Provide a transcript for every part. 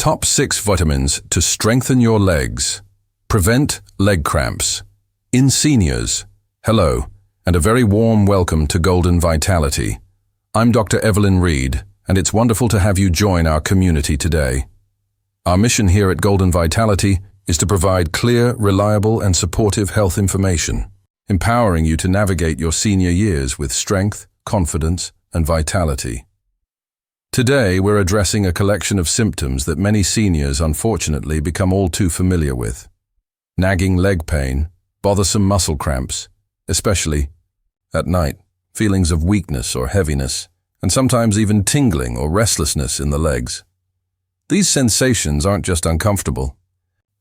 Top 6 vitamins to strengthen your legs. Prevent leg cramps. In seniors, hello, and a very warm welcome to Golden Vitality. I'm Dr. Evelyn Reed, and it's wonderful to have you join our community today. Our mission here at Golden Vitality is to provide clear, reliable, and supportive health information, empowering you to navigate your senior years with strength, confidence, and vitality. Today, we're addressing a collection of symptoms that many seniors unfortunately become all too familiar with. Nagging leg pain, bothersome muscle cramps, especially at night, feelings of weakness or heaviness, and sometimes even tingling or restlessness in the legs. These sensations aren't just uncomfortable.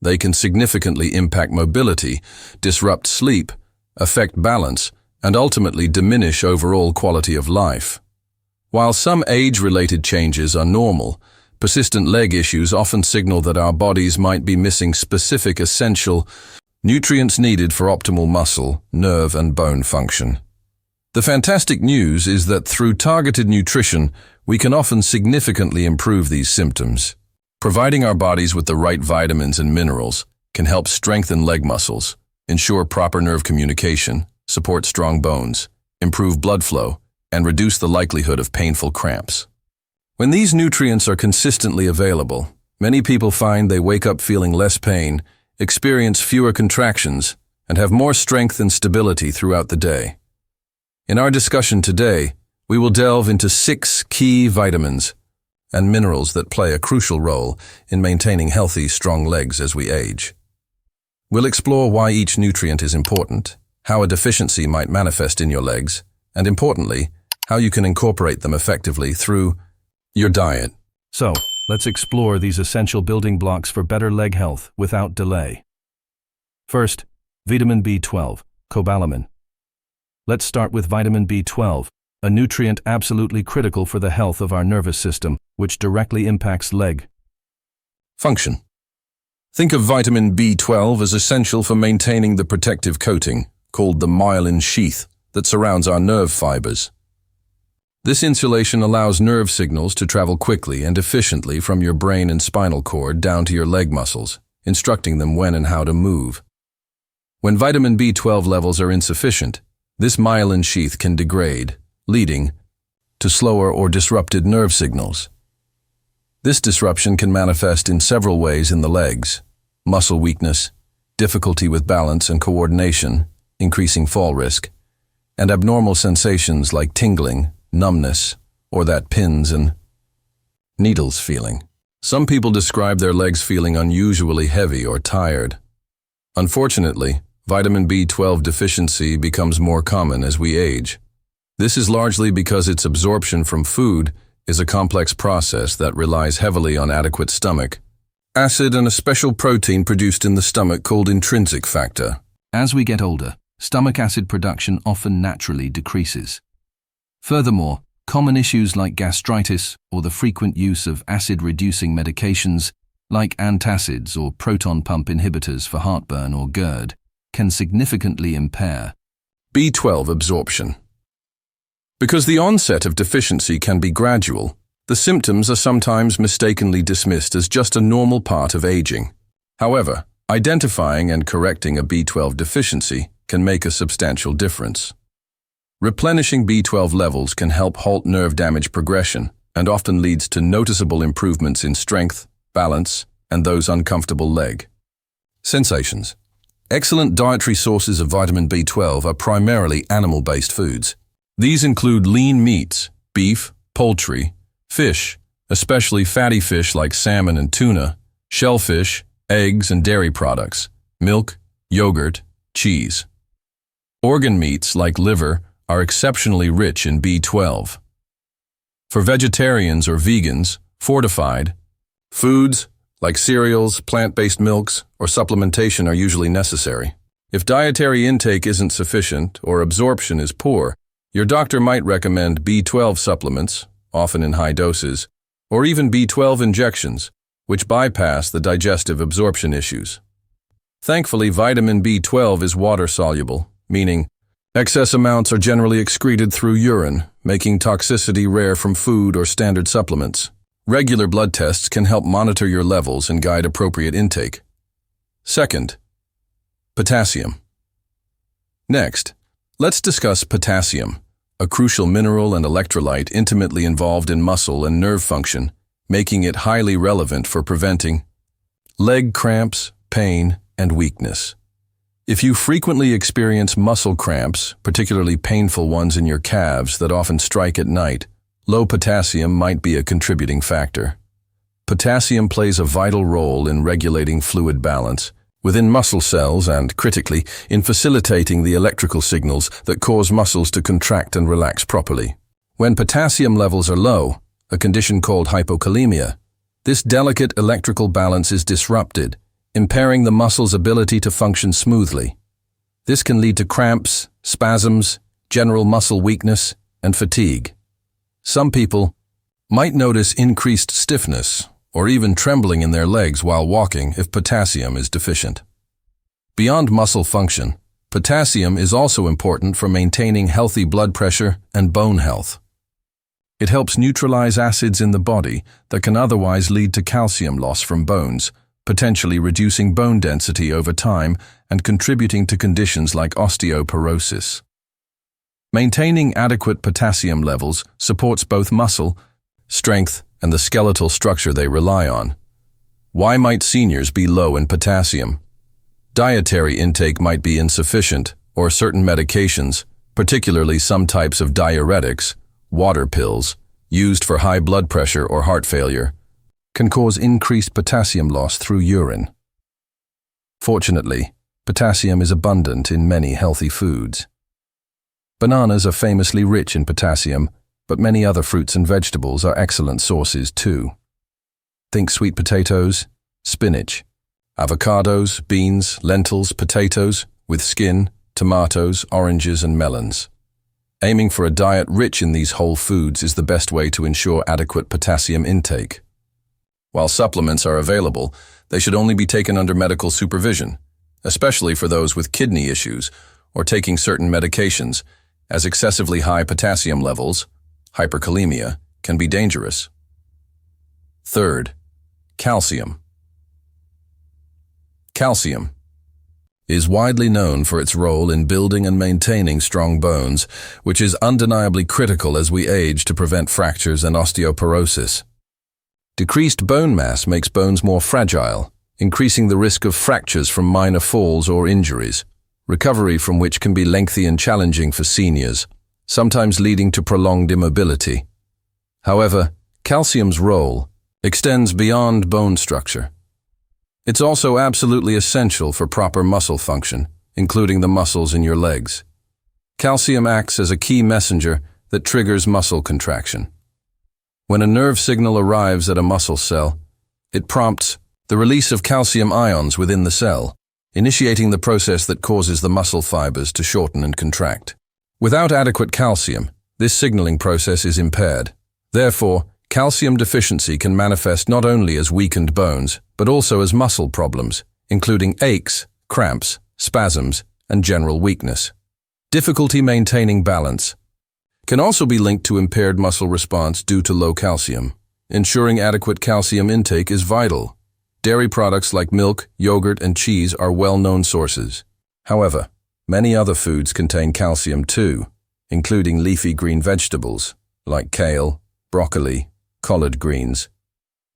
They can significantly impact mobility, disrupt sleep, affect balance, and ultimately diminish overall quality of life. While some age-related changes are normal, persistent leg issues often signal that our bodies might be missing specific essential nutrients needed for optimal muscle, nerve, and bone function. The fantastic news is that through targeted nutrition, we can often significantly improve these symptoms. Providing our bodies with the right vitamins and minerals can help strengthen leg muscles, ensure proper nerve communication, support strong bones, improve blood flow, and reduce the likelihood of painful cramps. When these nutrients are consistently available, many people find they wake up feeling less pain, experience fewer contractions, and have more strength and stability throughout the day. In our discussion today, we will delve into 6 key vitamins and minerals that play a crucial role in maintaining healthy, strong legs as we age. We'll explore why each nutrient is important, how a deficiency might manifest in your legs, and importantly, how you can incorporate them effectively through your diet. So, let's explore these essential building blocks for better leg health without delay. First, vitamin B12, cobalamin. Let's start with vitamin B12, a nutrient absolutely critical for the health of our nervous system, which directly impacts leg function. Think of vitamin B12 as essential for maintaining the protective coating, called the myelin sheath, that surrounds our nerve fibers. This insulation allows nerve signals to travel quickly and efficiently from your brain and spinal cord down to your leg muscles, instructing them when and how to move. When vitamin B12 levels are insufficient, this myelin sheath can degrade, leading to slower or disrupted nerve signals. This disruption can manifest in several ways in the legs: muscle weakness, difficulty with balance and coordination, increasing fall risk, and abnormal sensations like tingling, numbness, or that pins and needles feeling. Some people describe their legs feeling unusually heavy or tired. Unfortunately, vitamin B12 deficiency becomes more common as we age. This is largely because its absorption from food is a complex process that relies heavily on adequate stomach acid and a special protein produced in the stomach called intrinsic factor. As we get older, stomach acid production often naturally decreases. Furthermore, common issues like gastritis or the frequent use of acid-reducing medications like antacids or proton pump inhibitors for heartburn or GERD can significantly impair B12 absorption. Because the onset of deficiency can be gradual, the symptoms are sometimes mistakenly dismissed as just a normal part of aging. However, identifying and correcting a B12 deficiency can make a substantial difference. Replenishing B12 levels can help halt nerve damage progression and often leads to noticeable improvements in strength, balance, and those uncomfortable leg sensations. Excellent dietary sources of vitamin B12 are primarily animal-based foods. These include lean meats, beef, poultry, fish, especially fatty fish like salmon and tuna, shellfish, eggs and dairy products, milk, yogurt, cheese. Organ meats like liver are exceptionally rich in B12. For vegetarians or vegans, fortified foods like cereals, plant-based milks, or supplementation are usually necessary. If dietary intake isn't sufficient or absorption is poor, your doctor might recommend B12 supplements, often in high doses, or even B12 injections, which bypass the digestive absorption issues. Thankfully, vitamin B12 is water-soluble, meaning excess amounts are generally excreted through urine, making toxicity rare from food or standard supplements. Regular blood tests can help monitor your levels and guide appropriate intake. Second, potassium. Next, let's discuss potassium, a crucial mineral and electrolyte intimately involved in muscle and nerve function, making it highly relevant for preventing leg cramps, pain, and weakness. If you frequently experience muscle cramps, particularly painful ones in your calves that often strike at night, low potassium might be a contributing factor. Potassium plays a vital role in regulating fluid balance within muscle cells and, critically, in facilitating the electrical signals that cause muscles to contract and relax properly. When potassium levels are low, a condition called hypokalemia, this delicate electrical balance is disrupted, impairing the muscle's ability to function smoothly. This can lead to cramps, spasms, general muscle weakness, and fatigue. Some people might notice increased stiffness or even trembling in their legs while walking if potassium is deficient. Beyond muscle function, potassium is also important for maintaining healthy blood pressure and bone health. It helps neutralize acids in the body that can otherwise lead to calcium loss from bones, potentially reducing bone density over time and contributing to conditions like osteoporosis. Maintaining adequate potassium levels supports both muscle strength and the skeletal structure they rely on. Why might seniors be low in potassium? Dietary intake might be insufficient, or certain medications, particularly some types of diuretics, water pills, used for high blood pressure or heart failure, can cause increased potassium loss through urine. Fortunately, potassium is abundant in many healthy foods. Bananas are famously rich in potassium, but many other fruits and vegetables are excellent sources too. Think sweet potatoes, spinach, avocados, beans, lentils, potatoes, with skin, tomatoes, oranges, and melons. Aiming for a diet rich in these whole foods is the best way to ensure adequate potassium intake. While supplements are available, they should only be taken under medical supervision, especially for those with kidney issues or taking certain medications, as excessively high potassium levels, hyperkalemia, can be dangerous. Third, calcium. Calcium is widely known for its role in building and maintaining strong bones, which is undeniably critical as we age to prevent fractures and osteoporosis. Decreased bone mass makes bones more fragile, increasing the risk of fractures from minor falls or injuries, recovery from which can be lengthy and challenging for seniors, sometimes leading to prolonged immobility. However, calcium's role extends beyond bone structure. It's also absolutely essential for proper muscle function, including the muscles in your legs. Calcium acts as a key messenger that triggers muscle contraction. When a nerve signal arrives at a muscle cell, it prompts the release of calcium ions within the cell, initiating the process that causes the muscle fibers to shorten and contract. Without adequate calcium, this signaling process is impaired. Therefore, calcium deficiency can manifest not only as weakened bones, but also as muscle problems, including aches, cramps, spasms, and general weakness. Difficulty maintaining balance can also be linked to impaired muscle response due to low calcium. Ensuring adequate calcium intake is vital. Dairy products like milk, yogurt, and cheese are well-known sources. However, many other foods contain calcium too, including leafy green vegetables like kale, broccoli, collard greens,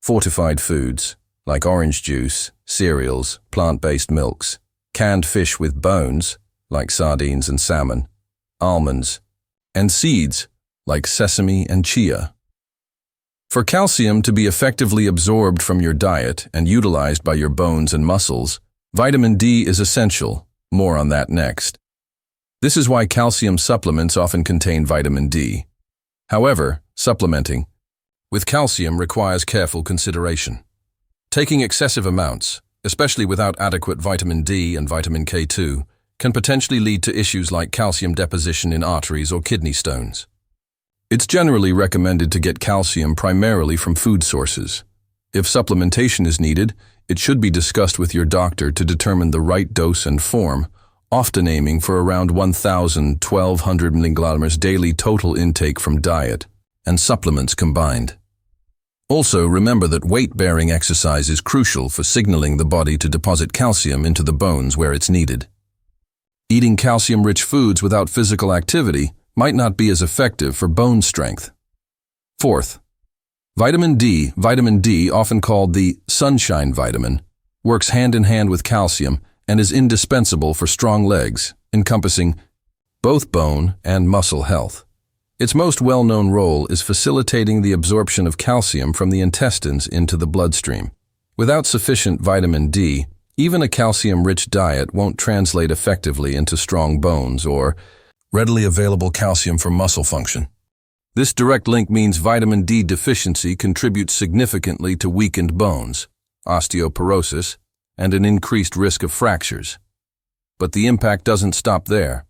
fortified foods like orange juice, cereals, plant-based milks, canned fish with bones like sardines and salmon, almonds, and seeds like sesame and chia. For calcium to be effectively absorbed from your diet and utilized by your bones and muscles, vitamin D is essential. More on that next. This is why calcium supplements often contain vitamin D. However, supplementing with calcium requires careful consideration. Taking excessive amounts, especially without adequate vitamin D and vitamin K2, can potentially lead to issues like calcium deposition in arteries or kidney stones. It's generally recommended to get calcium primarily from food sources. If supplementation is needed, it should be discussed with your doctor to determine the right dose and form, often aiming for around 1,000–1,200 mg daily total intake from diet and supplements combined. Also, remember that weight-bearing exercise is crucial for signaling the body to deposit calcium into the bones where it's needed. Eating calcium-rich foods without physical activity might not be as effective for bone strength. Fourth, vitamin D, often called the sunshine vitamin, works hand-in-hand with calcium and is indispensable for strong legs, encompassing both bone and muscle health. Its most well-known role is facilitating the absorption of calcium from the intestines into the bloodstream. Without sufficient vitamin D, even a calcium-rich diet won't translate effectively into strong bones or readily available calcium for muscle function. This direct link means vitamin D deficiency contributes significantly to weakened bones, osteoporosis, and an increased risk of fractures. But the impact doesn't stop there.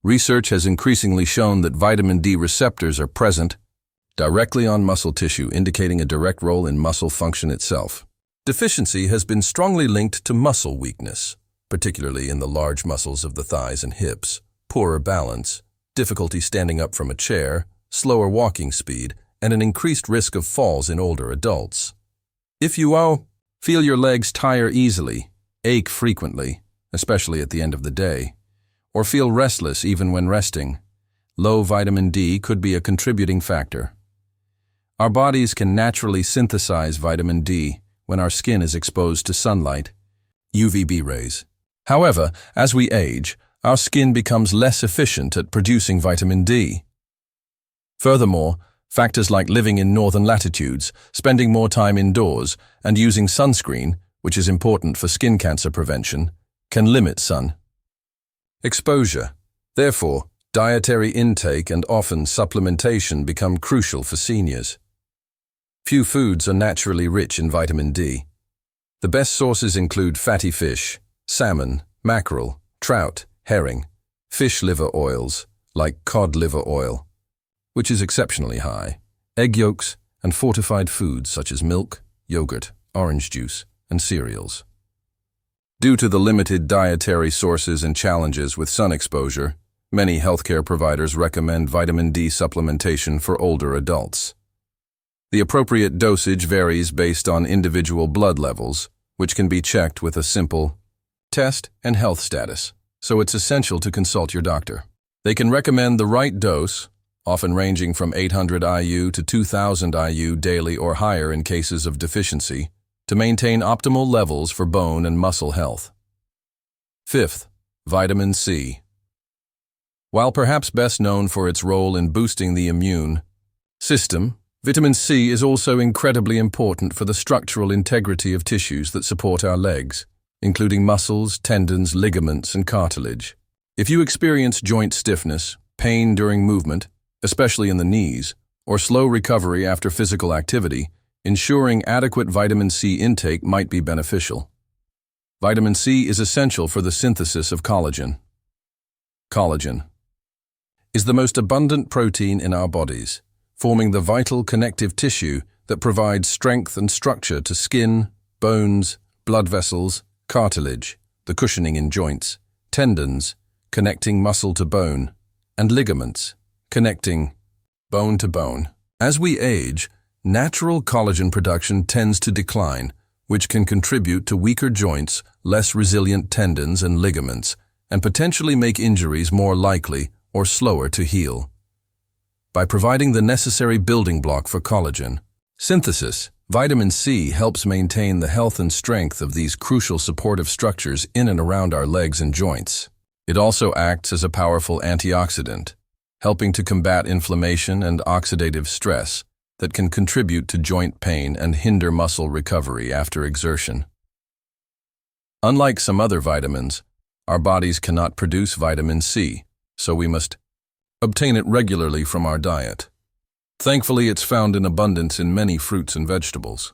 Research has increasingly shown that vitamin D receptors are present directly on muscle tissue, indicating a direct role in muscle function itself. Deficiency has been strongly linked to muscle weakness, particularly in the large muscles of the thighs and hips, poorer balance, difficulty standing up from a chair, slower walking speed, and an increased risk of falls in older adults. If you feel your legs tire easily, ache frequently, especially at the end of the day, or feel restless even when resting, low vitamin D could be a contributing factor. Our bodies can naturally synthesize vitamin D when our skin is exposed to sunlight, UVB rays. However, as we age, our skin becomes less efficient at producing vitamin D. Furthermore, factors like living in northern latitudes, spending more time indoors, and using sunscreen, which is important for skin cancer prevention, can limit sun exposure. Therefore, dietary intake and often supplementation become crucial for seniors. Few foods are naturally rich in vitamin D. The best sources include fatty fish, salmon, mackerel, trout, herring, fish liver oils, like cod liver oil, which is exceptionally high, egg yolks, and fortified foods such as milk, yogurt, orange juice, and cereals. Due to the limited dietary sources and challenges with sun exposure, many healthcare providers recommend vitamin D supplementation for older adults. The appropriate dosage varies based on individual blood levels, which can be checked with a simple test and health status, so it's essential to consult your doctor. They can recommend the right dose, often ranging from 800 IU to 2000 IU daily or higher in cases of deficiency, to maintain optimal levels for bone and muscle health. Fifth, vitamin C. While perhaps best known for its role in boosting the immune system, vitamin C is also incredibly important for the structural integrity of tissues that support our legs, including muscles, tendons, ligaments, and cartilage. If you experience joint stiffness, pain during movement, especially in the knees, or slow recovery after physical activity, ensuring adequate vitamin C intake might be beneficial. Vitamin C is essential for the synthesis of collagen. Collagen is the most abundant protein in our bodies, forming the vital connective tissue that provides strength and structure to skin, bones, blood vessels, cartilage, the cushioning in joints, tendons, connecting muscle to bone, and ligaments, connecting bone to bone. As we age, natural collagen production tends to decline, which can contribute to weaker joints, less resilient tendons and ligaments, and potentially make injuries more likely or slower to heal. By providing the necessary building block for collagen synthesis, vitamin C helps maintain the health and strength of these crucial supportive structures in and around our legs and joints. It also acts as a powerful antioxidant, helping to combat inflammation and oxidative stress that can contribute to joint pain and hinder muscle recovery after exertion. Unlike some other vitamins, our bodies cannot produce vitamin C, so we must obtain it regularly from our diet. Thankfully, it's found in abundance in many fruits and vegetables.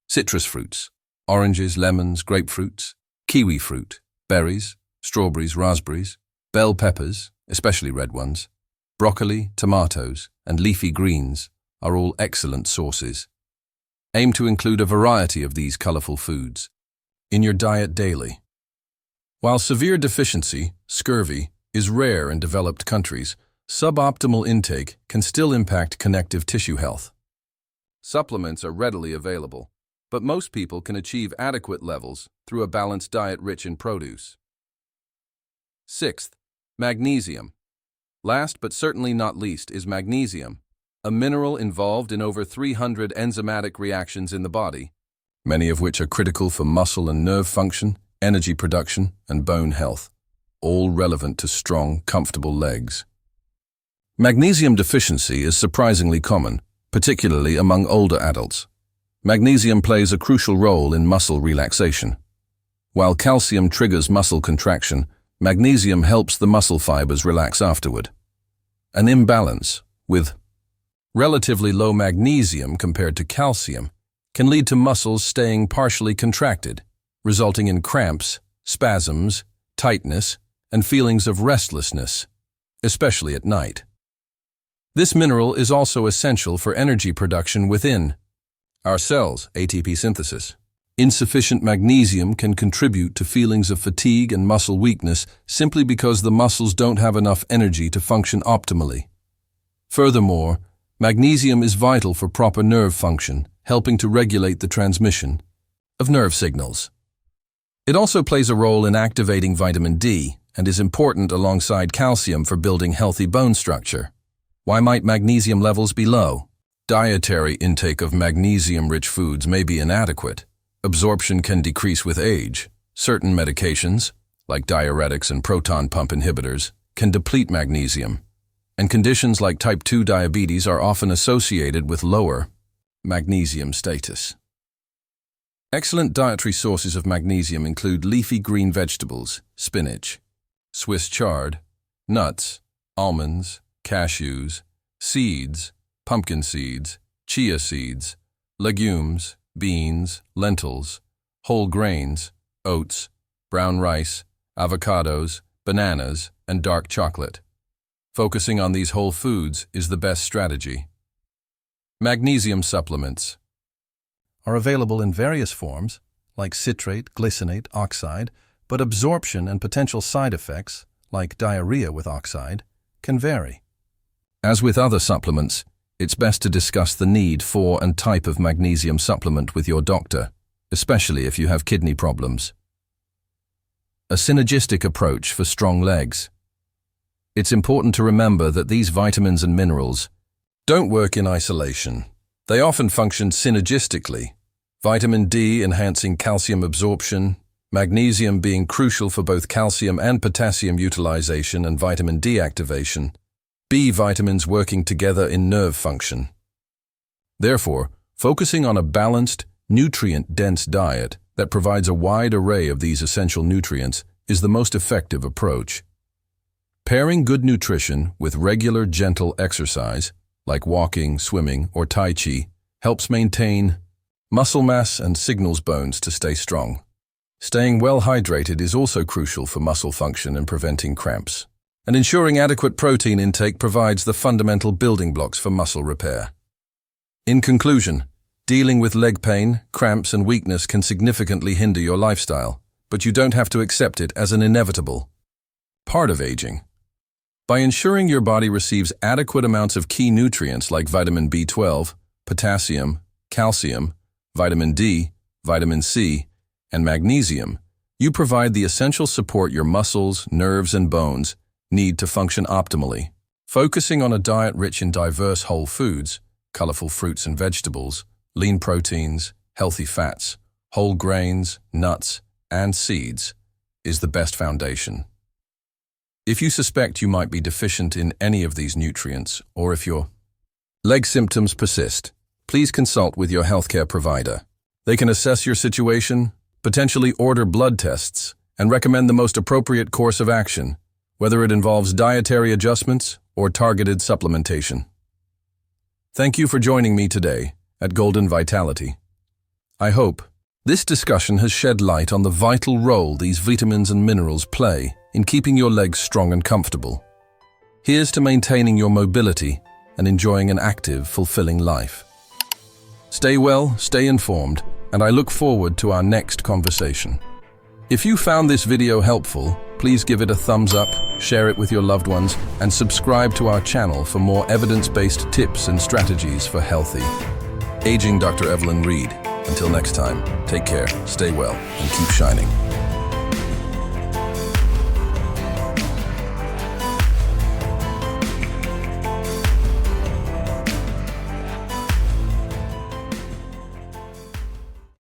Citrus fruits, oranges, lemons, grapefruits, kiwi fruit, berries, strawberries, raspberries, bell peppers, especially red ones, broccoli, tomatoes, and leafy greens are all excellent sources. Aim to include a variety of these colorful foods in your diet daily. While severe deficiency, scurvy, is rare in developed countries, suboptimal intake can still impact connective tissue health. Supplements are readily available, but most people can achieve adequate levels through a balanced diet rich in produce. Sixth, magnesium. Last but certainly not least is magnesium, a mineral involved in over 300 enzymatic reactions in the body, many of which are critical for muscle and nerve function, energy production, and bone health, all relevant to strong, comfortable legs. Magnesium deficiency is surprisingly common, particularly among older adults. Magnesium plays a crucial role in muscle relaxation. While calcium triggers muscle contraction, magnesium helps the muscle fibers relax afterward. An imbalance, with relatively low magnesium compared to calcium, can lead to muscles staying partially contracted, resulting in cramps, spasms, tightness, and feelings of restlessness, especially at night. This mineral is also essential for energy production within our cells, ATP synthesis. Insufficient magnesium can contribute to feelings of fatigue and muscle weakness simply because the muscles don't have enough energy to function optimally. Furthermore, magnesium is vital for proper nerve function, helping to regulate the transmission of nerve signals. It also plays a role in activating vitamin D and is important alongside calcium for building healthy bone structure. Why might magnesium levels be low? Dietary intake of magnesium-rich foods may be inadequate. Absorption can decrease with age. Certain medications, like diuretics and proton pump inhibitors, can deplete magnesium, and conditions like type 2 diabetes are often associated with lower magnesium status. Excellent dietary sources of magnesium include leafy green vegetables, spinach, Swiss chard, nuts, almonds, cashews, seeds, pumpkin seeds, chia seeds, legumes, beans, lentils, whole grains, oats, brown rice, avocados, bananas, and dark chocolate. Focusing on these whole foods is the best strategy. Magnesium supplements are available in various forms, like citrate, glycinate, oxide, but absorption and potential side effects, like diarrhea with oxide, can vary. As with other supplements, it's best to discuss the need for and type of magnesium supplement with your doctor, especially if you have kidney problems. A synergistic approach for strong legs. It's important to remember that these vitamins and minerals don't work in isolation. They often function synergistically. Vitamin D enhancing calcium absorption, magnesium being crucial for both calcium and potassium utilization and vitamin D activation, B vitamins working together in nerve function. Therefore, focusing on a balanced, nutrient-dense diet that provides a wide array of these essential nutrients is the most effective approach. Pairing good nutrition with regular, gentle exercise, like walking, swimming, or Tai Chi, helps maintain muscle mass and signals bones to stay strong. Staying well hydrated is also crucial for muscle function and preventing cramps. And ensuring adequate protein intake provides the fundamental building blocks for muscle repair. In conclusion, dealing with leg pain, cramps, and weakness can significantly hinder your lifestyle, but you don't have to accept it as an inevitable part of aging. By ensuring your body receives adequate amounts of key nutrients like vitamin B12, potassium, calcium, vitamin D, vitamin C, and magnesium, you provide the essential support your muscles, nerves, and bones need to function optimally. Focusing on a diet rich in diverse whole foods, colorful fruits and vegetables, lean proteins, healthy fats, whole grains, nuts, and seeds is the best foundation. If you suspect you might be deficient in any of these nutrients, or if your leg symptoms persist, please consult with your healthcare provider. They can assess your situation, potentially order blood tests, and recommend the most appropriate course of action, whether it involves dietary adjustments or targeted supplementation. Thank you for joining me today at Golden Vitality. I hope this discussion has shed light on the vital role these vitamins and minerals play in keeping your legs strong and comfortable. Here's to maintaining your mobility and enjoying an active, fulfilling life. Stay well, stay informed, and I look forward to our next conversation. If you found this video helpful, please give it a thumbs up, share it with your loved ones, and subscribe to our channel for more evidence-based tips and strategies for healthy Aging Dr. Evelyn Reed. Until next time, take care, stay well, and keep shining.